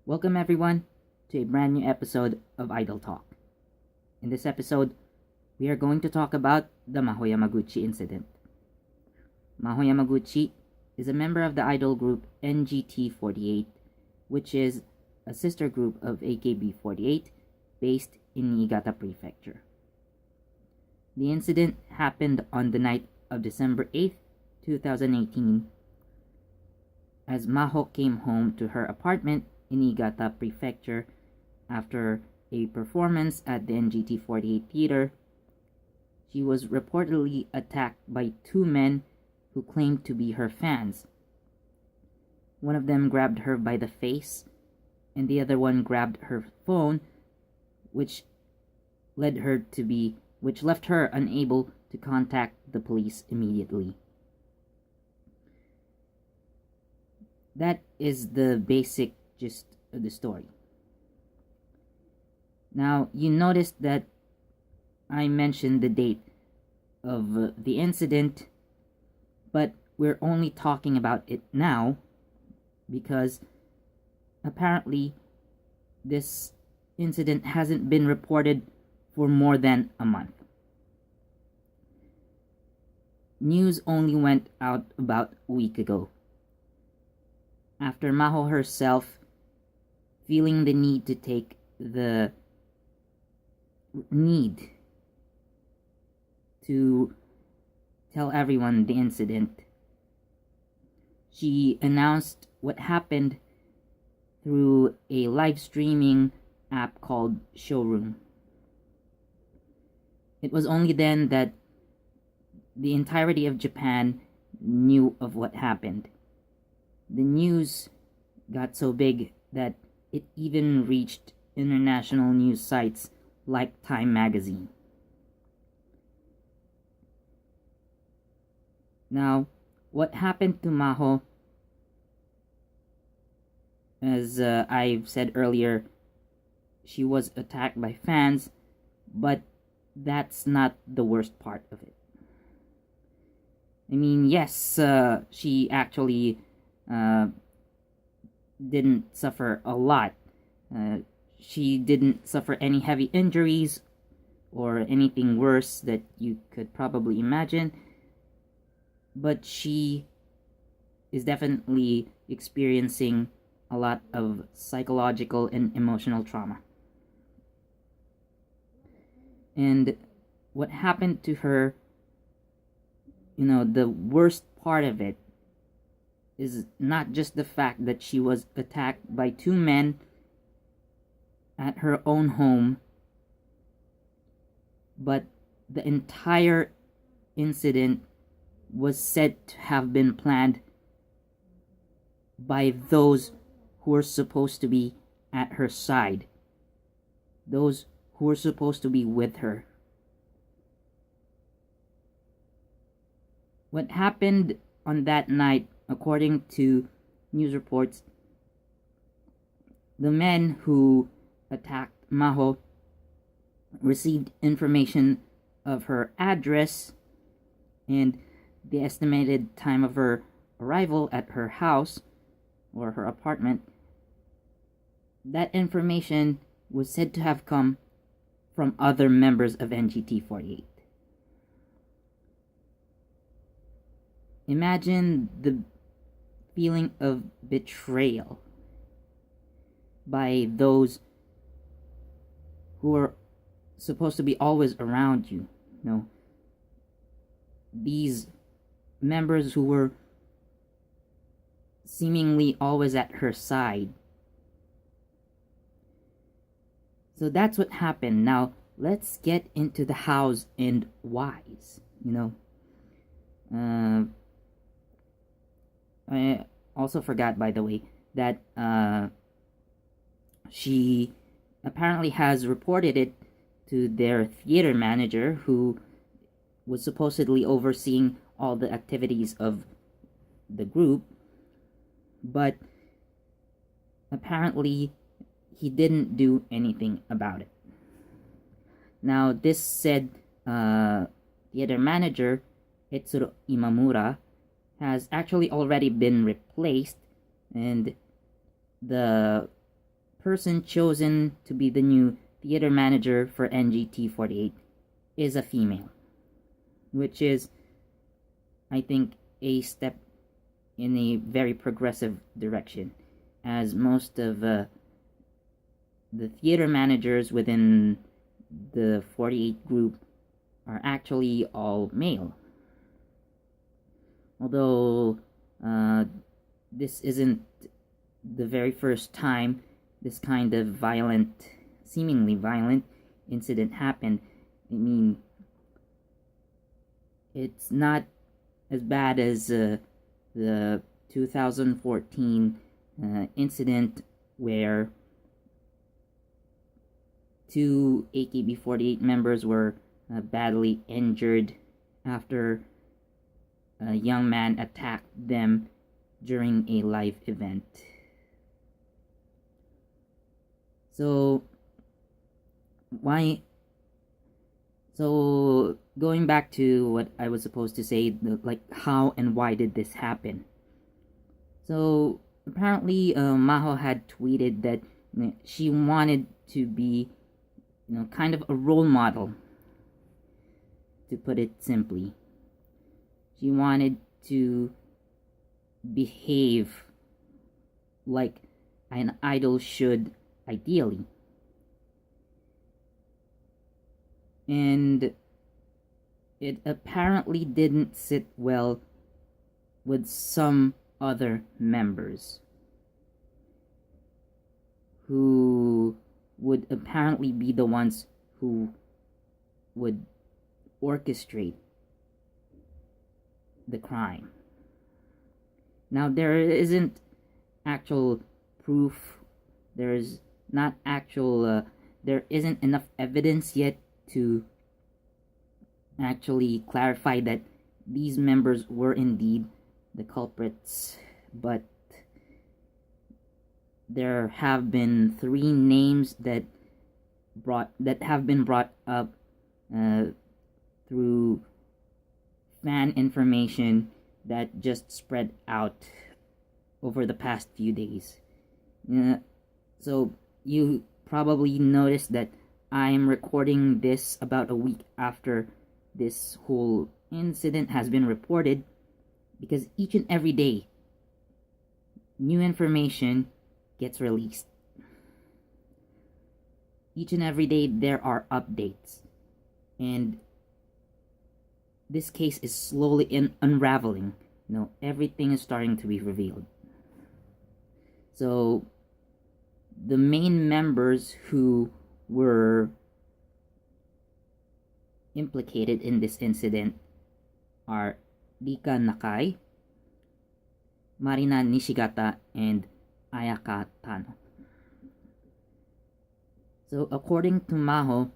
Welcome everyone to a brand new episode of Idol Talk. In this episode, we are going to talk about the Maho Yamaguchi incident. Maho Yamaguchi is a member of the idol group NGT48, which is a sister group of AKB48 based in Niigata Prefecture. The incident happened on the night of December 8th, 2018, as Maho came home to her apartment in Niigata Prefecture after a performance at the NGT48 theater. She was reportedly attacked by two men who claimed to be her fans. One of them grabbed her by the face, and the other one grabbed her phone, which left her unable to contact the police immediately. That is the basic gist of the story. Now, you noticed that I mentioned the date of the incident, but we're only talking about it now because apparently this incident hasn't been reported for more than a month. News only went out about a week ago, after Maho herself feeling the need to tell everyone the incident. She announced what happened through a live streaming app called Showroom. It was only then that the entirety of Japan knew of what happened. The news got so big that it even reached international news sites like Time magazine. Now, what happened to Maho, as I've said earlier, she was attacked by fans, but that's not the worst part of it. I mean, yes, she actually didn't suffer a lot. She didn't suffer any heavy injuries or anything worse that you could probably imagine, but she is definitely experiencing a lot of psychological and emotional trauma. And what happened to her, the worst part of it is not just the fact that she was attacked by two men at her own home, but the entire incident was said to have been planned by those who were supposed to be at her side, those who were supposed to be with her. What happened on that night, according to news reports, the men who attacked Maho received information of her address and the estimated time of her arrival at her house or her apartment. That information was said to have come from other members of NGT48. Imagine the feeling of betrayal by those who are supposed to be always around you. These members who were seemingly always at her side. So that's what happened. Now, let's get into the hows and whys, I also forgot, by the way, that she apparently has reported it to their theater manager, who was supposedly overseeing all the activities of the group, but apparently he didn't do anything about it. Now, this said theater manager, Etsuro Imamura, has actually already been replaced, and the person chosen to be the new theater manager for NGT48 is a female, which is, I think, a step in a very progressive direction, as most of the theater managers within the 48 group are actually all male. Although this isn't the very first time this kind of seemingly violent incident happened. I mean, it's not as bad as the 2014 incident where two AKB48 members were badly injured after a young man attacked them during a live event. So going back to what I was supposed to say, like how and why did this happen? So apparently Maho had tweeted that she wanted to be kind of a role model, to put it simply. She wanted to behave like an idol should, ideally. And it apparently didn't sit well with some other members who would apparently be the ones who would orchestrate the crime. Now, there isn't actual proof, there isn't enough evidence yet to actually clarify that these members were indeed the culprits, but there have been 3 names that have been brought up through fan information that just spread out over the past few days. So you probably noticed that I'm recording this about a week after this whole incident has been reported, because each and every day new information gets released. Each and every day there are updates, and this case is slowly unraveling. Everything is starting to be revealed. So the main members who were implicated in this incident are Rika Nakai, Marina Nishigata, and Ayaka Tano. So according to Maho,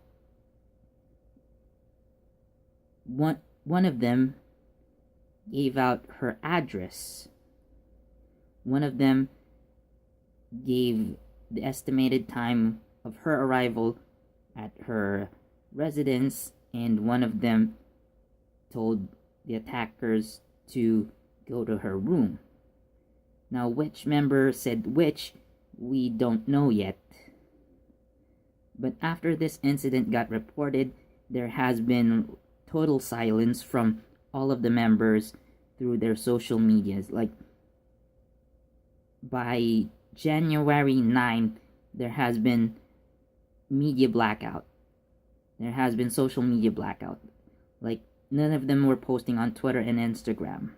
one of them gave out her address. One of them gave the estimated time of her arrival at her residence, and one of them told the attackers to go to her room. Now, which member said which, we don't know yet. But after this incident got reported, there has been total silence from all of the members through their social medias. Like, by January 9th, there has been media blackout. There has been social media blackout. Like, none of them were posting on Twitter and Instagram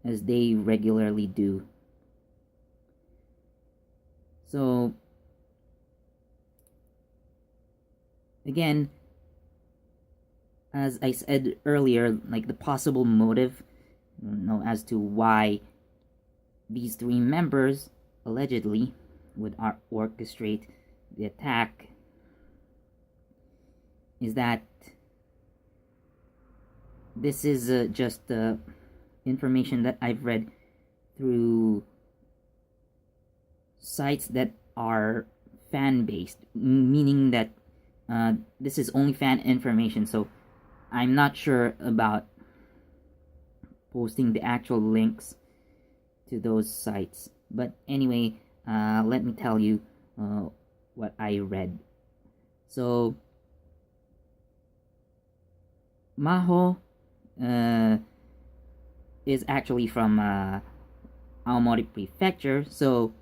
as they regularly do. So, again, as I said earlier, like the possible motive, as to why these 3 members allegedly would orchestrate the attack, is that this is just information that I've read through sites that are fan-based, meaning that this is only fan information, so I'm not sure about posting the actual links to those sites. But anyway, let me tell you what I read. So Maho is actually from Aomori Prefecture, so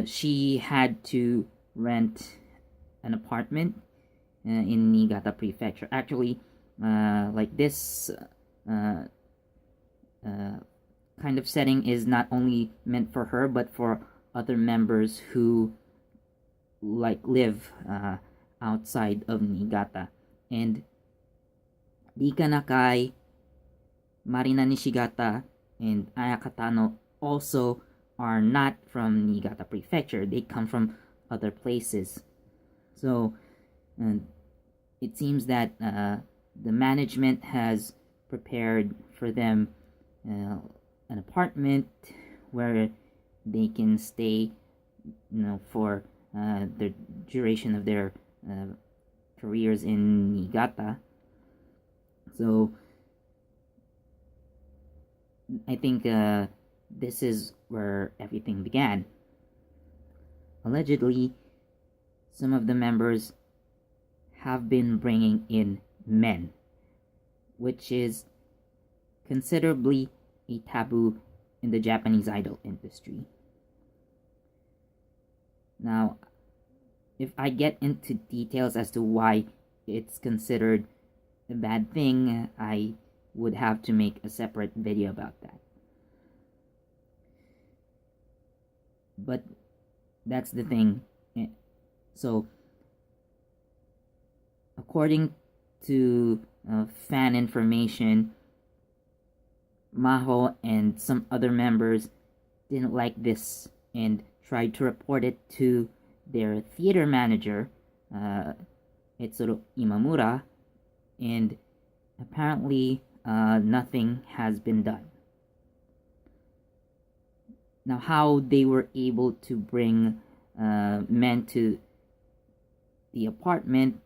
she had to rent an apartment in Niigata Prefecture. Actually, like this uh, kind of setting is not only meant for her, but for other members who like live outside of Niigata. And Rika Nakai, Marina Nishigata, and Ayaka Tano also are not from Niigata Prefecture. They come from other places. So it seems that the management has prepared for them an apartment where they can stay, for the duration of their careers in Niigata. So I think this is where everything began. Allegedly, some of the members have been bringing in men, which is considerably a taboo in the Japanese idol industry. Now, if I get into details as to why it's considered a bad thing, I would have to make a separate video about that. But that's the thing. So, according to fan information, Maho and some other members didn't like this and tried to report it to their theater manager, Etsuro Imamura, and apparently nothing has been done. Now, how they were able to bring men to the apartment,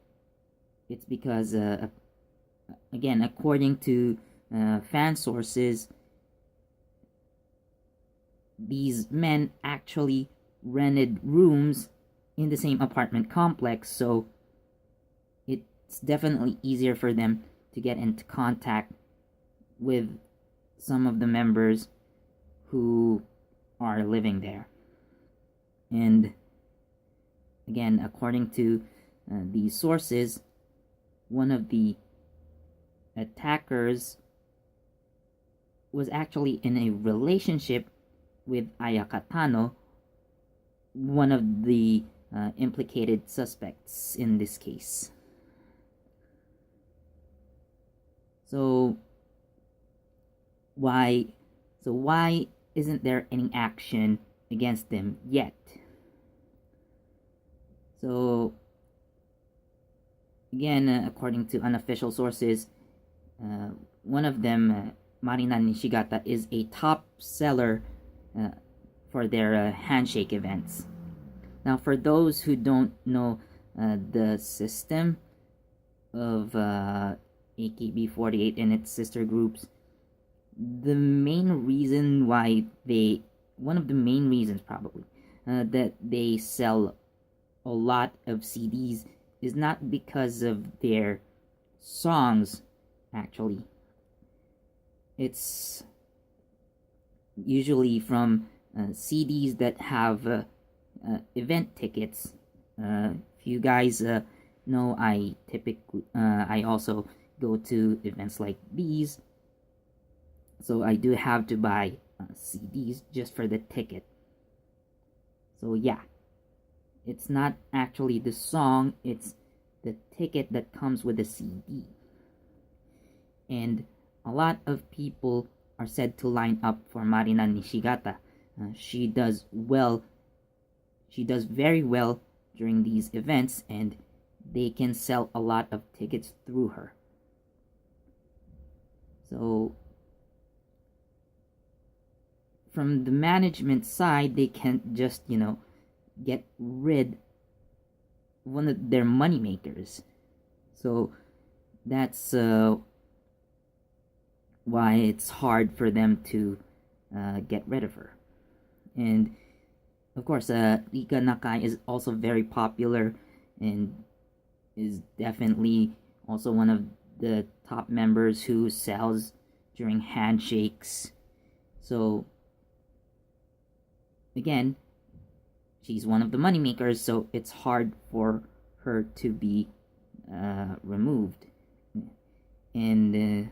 it's because, again, according to fan sources, these men actually rented rooms in the same apartment complex, so it's definitely easier for them to get into contact with some of the members who are living there. And again, according to these sources, one of the attackers was actually in a relationship with Ayaka Tano, one of the implicated suspects in this case. So why isn't there any action against them yet? So again, according to unofficial sources, one of them, Marina Nishigata, is a top seller for their handshake events. Now, for those who don't know the system of AKB48 and its sister groups, one of the main reasons probably that they sell a lot of CDs is not because of their songs. Actually, it's usually from CDs that have event tickets. If you guys know, I also go to events like these, so I do have to buy CDs just for the ticket. So yeah, it's not actually the song, it's the ticket that comes with the CD. And a lot of people are said to line up for Marina Nishigata. She does very well during these events, and they can sell a lot of tickets through her. So from the management side, they can't just, get rid of one of their money makers. So that's why it's hard for them to get rid of her. And of course, Rika Nakai is also very popular and is definitely also one of the top members who sells during handshakes. So again, she's one of the moneymakers, so it's hard for her to be removed. And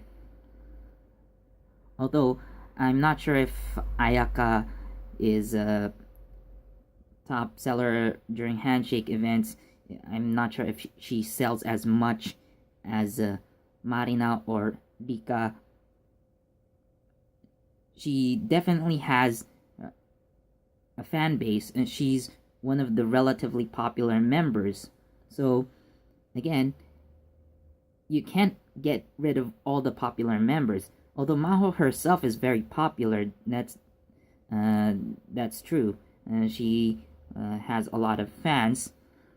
although I'm not sure if Ayaka is a top seller during handshake events, I'm not sure if she sells as much as Marina or Rika. She definitely has a fan base, and she's one of the relatively popular members. So again, you can't get rid of all the popular members. Although Maho herself is very popular, that's true. She has a lot of fans,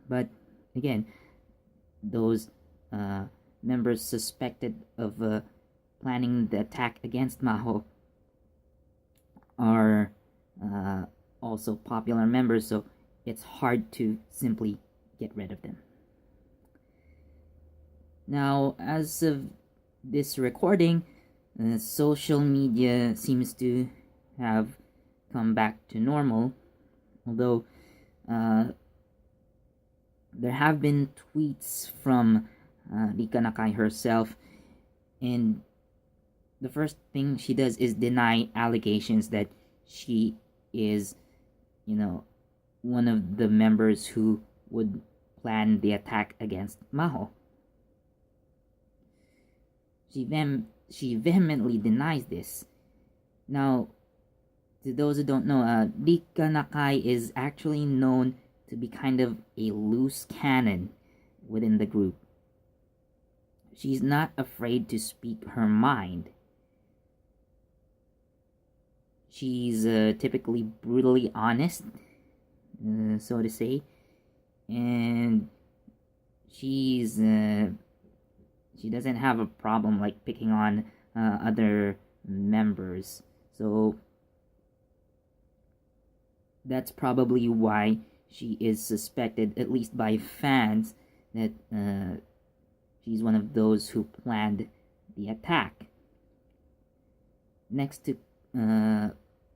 but again, those members suspected of planning the attack against Maho are also popular members, so it's hard to simply get rid of them. Now, as of this recording, social media seems to have come back to normal, although there have been tweets from Rika Nakai herself, and the first thing she does is deny allegations that she is, one of the members who would plan the attack against Maho. She vehemently denies this. Now, to those who don't know, Rika Nakai is actually known to be kind of a loose cannon within the group. She's not afraid to speak her mind. She's typically brutally honest, so to say, and she doesn't have a problem like picking on other members. So that's probably why she is suspected, at least by fans, that she's one of those who planned the attack. Next to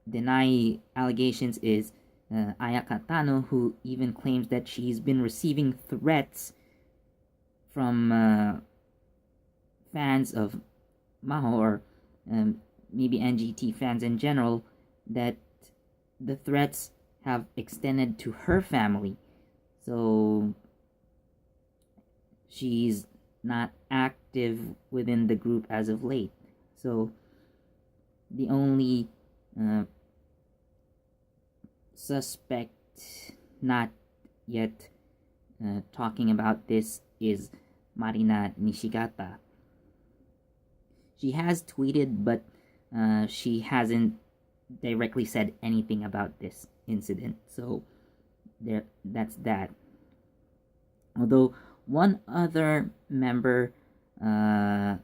deny allegations is Ayaka Tano, who even claims that she's been receiving threats from fans of Maho, or maybe NGT fans in general, that the threats have extended to her family. So she's not active within the group as of late. So the only suspect not yet talking about this is Marina Nishigata. She has tweeted, but she hasn't directly said anything about this incident. So that's that. Although one other member, Yuka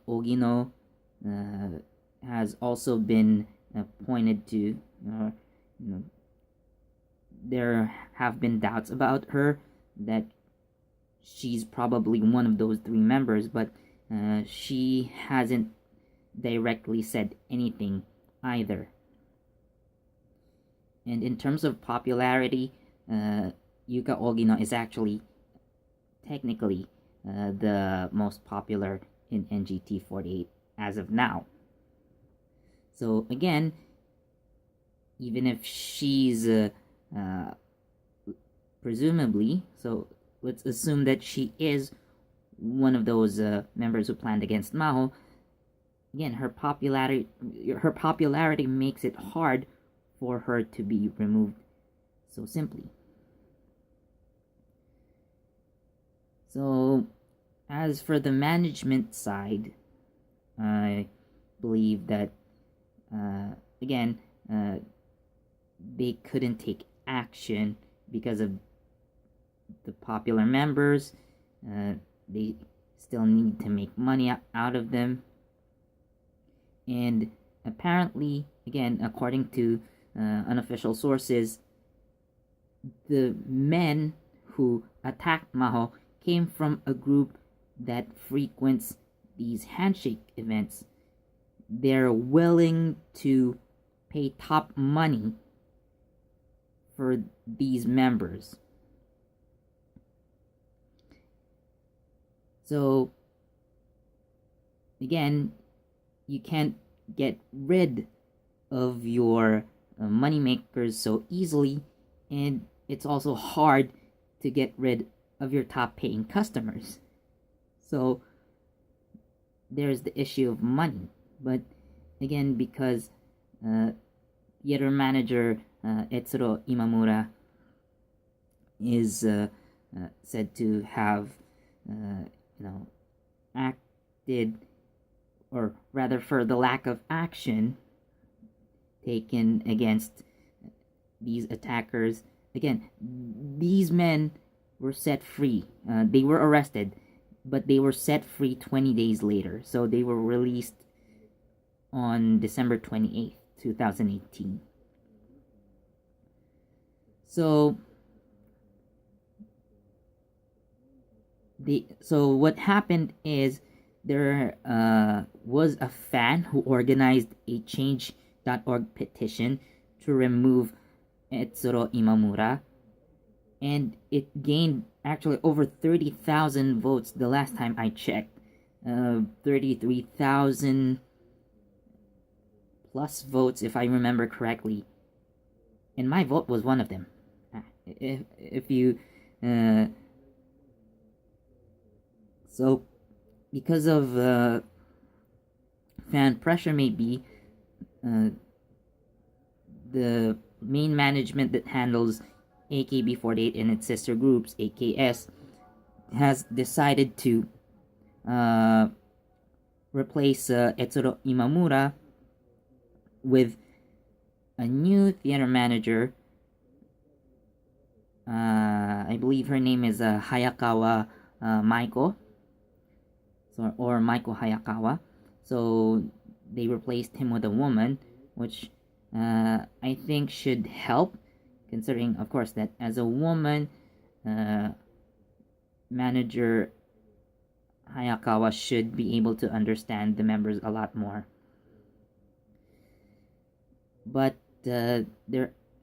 Ogino, has also been pointed to. There have been doubts about her, that she's probably one of those three members, but she hasn't directly said anything either. And in terms of popularity, Yuka Ogino is actually technically the most popular in NGT48 as of now. So again, even if she's presumably, so let's assume that she is one of those members who planned against Maho, again, her popularity makes it hard for her to be removed so simply. So, as for the management side, I believe that again, they couldn't take action because of the popular members. They still need to make money out of them. And apparently, again, according to unofficial sources, the men who attacked Maho came from a group that frequents these handshake events. They're willing to pay top money for these members. So, again, you can't get rid of your money makers so easily, and it's also hard to get rid of your top paying customers. So there's the issue of money. But again, because theater manager Etsuro Imamura is said to have acted, or rather for the lack of action taken against these attackers. Again, these men were set free. They were arrested, but they were set free 20 days later. So they were released on December 28th, 2018. So what happened is there was a fan who organized a change.org petition to remove Etsuro Imamura, and it gained actually over 30,000 votes the last time I checked. 33,000 plus votes, if I remember correctly, and my vote was one of them. If you so because of fan pressure, maybe the main management that handles AKB48 and its sister groups, AKS, has decided to replace Etsuro Imamura with a new theater manager. I believe her name is Hayakawa Maiko, or Maiko Hayakawa. So they replaced him with a woman, which I think should help, considering, of course, that as a woman, manager Hayakawa should be able to understand the members a lot more. But there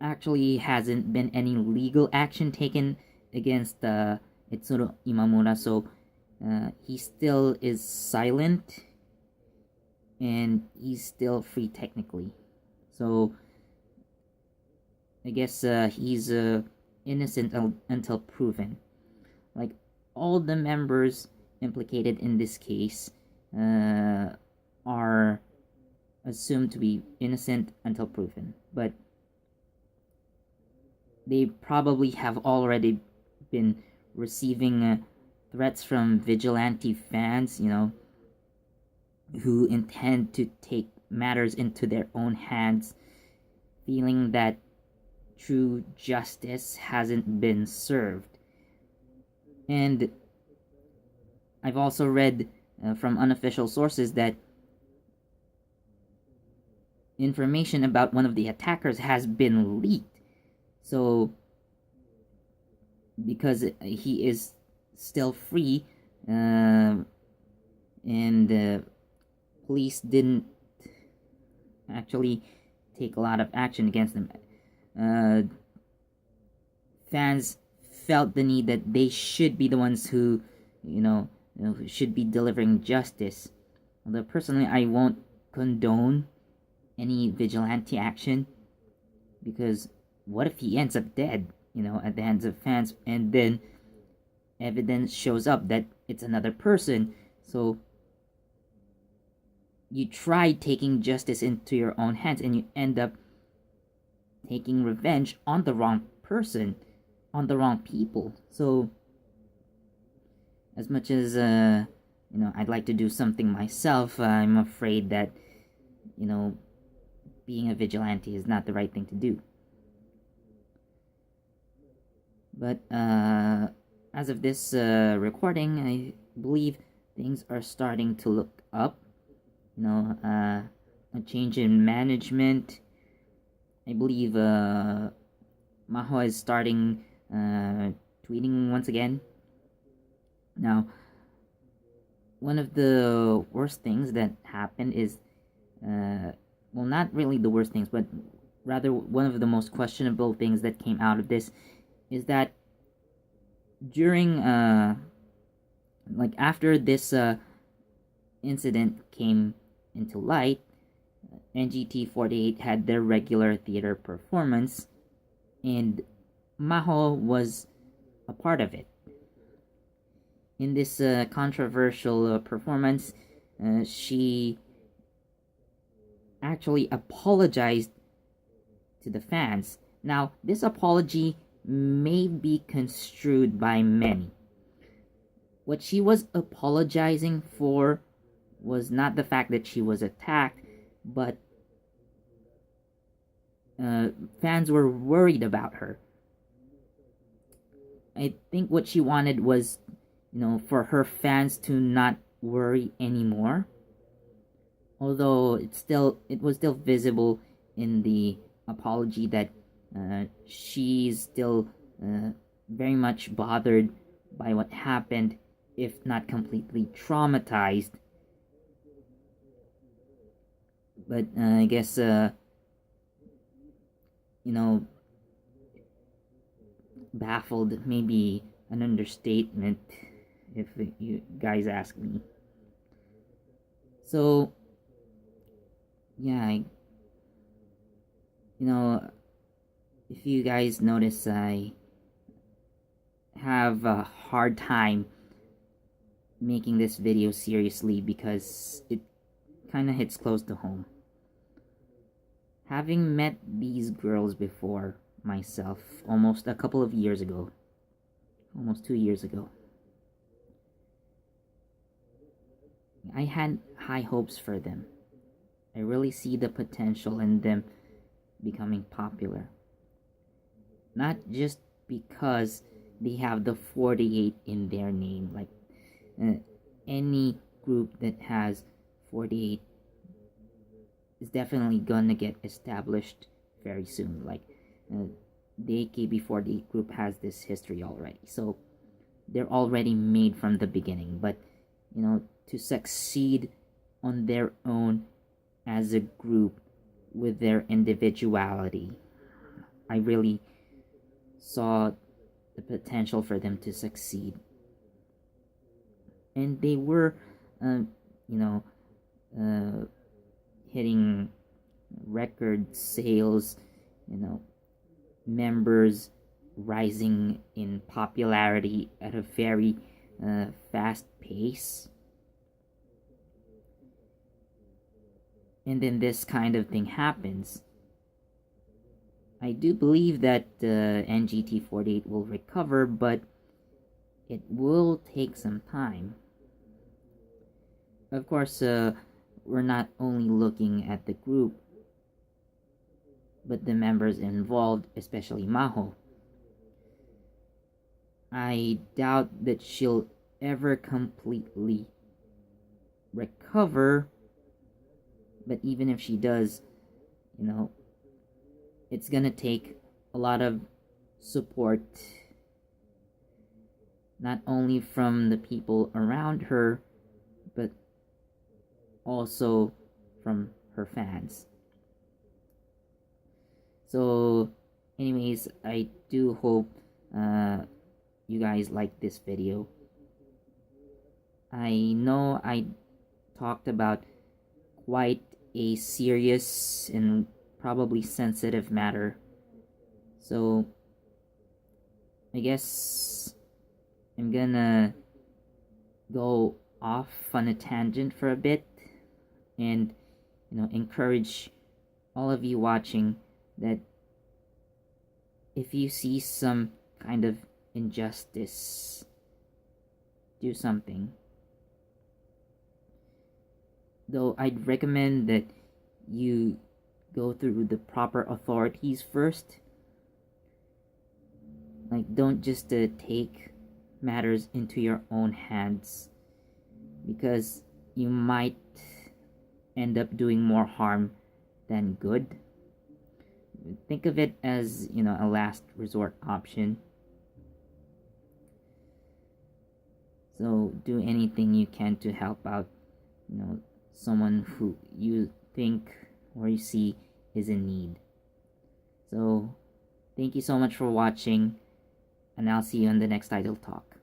actually hasn't been any legal action taken against Etsuro Imamura, so he still is silent and he's still free technically. So I guess he's innocent until proven. Like, all the members implicated in this case are assumed to be innocent until proven, but they probably have already been receiving threats from vigilante fans, who intend to take matters into their own hands, feeling that true justice hasn't been served. And I've also read from unofficial sources that information about one of the attackers has been leaked. So, because he is still free, and police didn't actually take a lot of action against them, fans felt the need that they should be the ones who, should be delivering justice. Although personally, I won't condone any vigilante action, because what if he ends up dead, at the hands of fans, and then evidence shows up that it's another person? So you try taking justice into your own hands and you end up taking revenge on the wrong person, on the wrong people. So as much as I'd like to do something myself, I'm afraid that being a vigilante is not the right thing to do. But as of this recording, I believe things are starting to look up. A change in management I believe Maho is starting tweeting once again. Now, one of the worst things that happened is, well, not really the worst things, but rather one of the most questionable things that came out of this is that during, like after this incident came into light, NGT48 had their regular theater performance, and Maho was a part of it. In this controversial performance, she actually apologized to the fans. Now, this apology may be construed by many. What she was apologizing for was not the fact that she was attacked, but fans were worried about her. I think what she wanted was, for her fans to not worry anymore. Although it was still visible in the apology that she's still very much bothered by what happened, if not completely traumatized. But I guess baffled may be an understatement, if you guys ask me. So yeah, if you guys notice, I have a hard time making this video seriously because it kind of hits close to home. Having met these girls before myself almost a couple of years ago, almost 2 years ago, I had high hopes for them. I really see the potential in them becoming popular. Not just because they have the 48 in their name, like any group that has 48 is definitely gonna get established very soon. Like the AKB48 group has this history already, so they're already made from the beginning. But to succeed on their own as a group with their individuality, I really saw the potential for them to succeed. And they were hitting record sales, members rising in popularity at a very fast pace. And then this kind of thing happens. I do believe that NGT48 will recover, but it will take some time. Of course, we're not only looking at the group, but the members involved, especially Maho. I doubt that she'll ever completely recover, but even if she does, it's gonna take a lot of support, not only from the people around her, but also from her fans. So anyways, I do hope you guys like this video. I know I talked about quite a serious and probably sensitive matter, so I guess I'm gonna go off on a tangent for a bit and encourage all of you watching that if you see some kind of injustice, do something. Though I'd recommend that you go through the proper authorities first. Like, don't just take matters into your own hands, because you might end up doing more harm than good. think of it as, a last resort option. So do anything you can to help out, someone who you think or you see is in need. So thank you so much for watching, and I'll see you in the next Idle Talk.